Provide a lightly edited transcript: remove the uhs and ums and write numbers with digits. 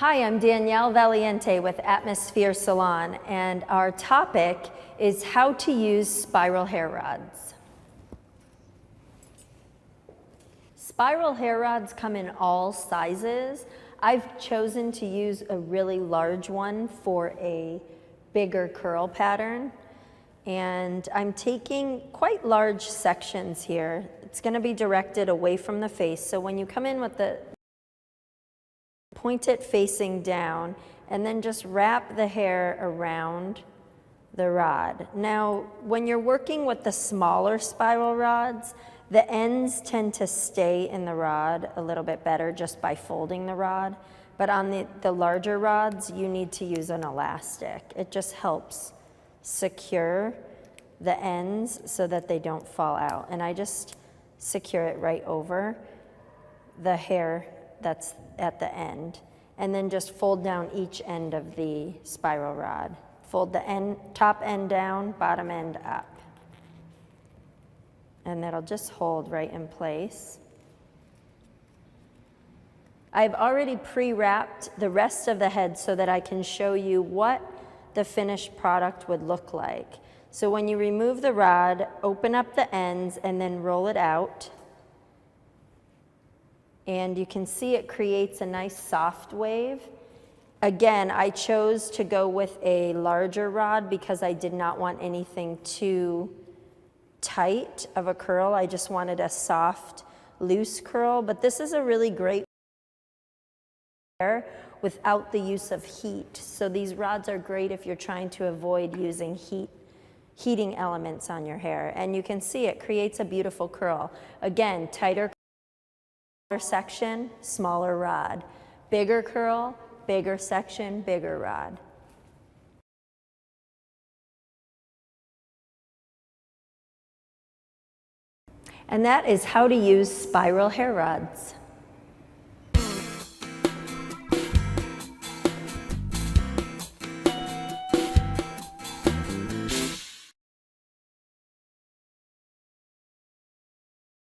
Hi, I'm Danielle Valiente with Atmosphere Salon, and our topic is how to use spiral hair rods. Spiral hair rods come in all sizes. I've chosen to use a really large one for a bigger curl pattern. And I'm taking quite large sections here. It's going to be directed away from the face. So when you come in with the point it facing down and then just wrap the hair around the rod. Now, when you're working with the smaller spiral rods, the ends tend to stay in the rod a little bit better just by folding the rod. But on the larger rods, you need to use an elastic. It just helps secure the ends so that they don't fall out. And I just secure it right over the hair that's at the end, and then just fold down each end of the spiral rod. Fold the top end down, bottom end up. And that'll just hold right in place. I've already pre-wrapped the rest of the head so that I can show you what the finished product would look like. So when you remove the rod, open up the ends and then roll it out. And you can see it creates a nice soft wave. Again, I chose to go with a larger rod because I did not want anything too tight of a curl. I just wanted a soft, loose curl. But this is a really great hair without the use of heat. So these rods are great if you're trying to avoid using heating elements on your hair. And you can see it creates a beautiful curl. Again, tighter section, smaller rod. Bigger curl, bigger section, bigger rod. And that is how to use spiral hair rods.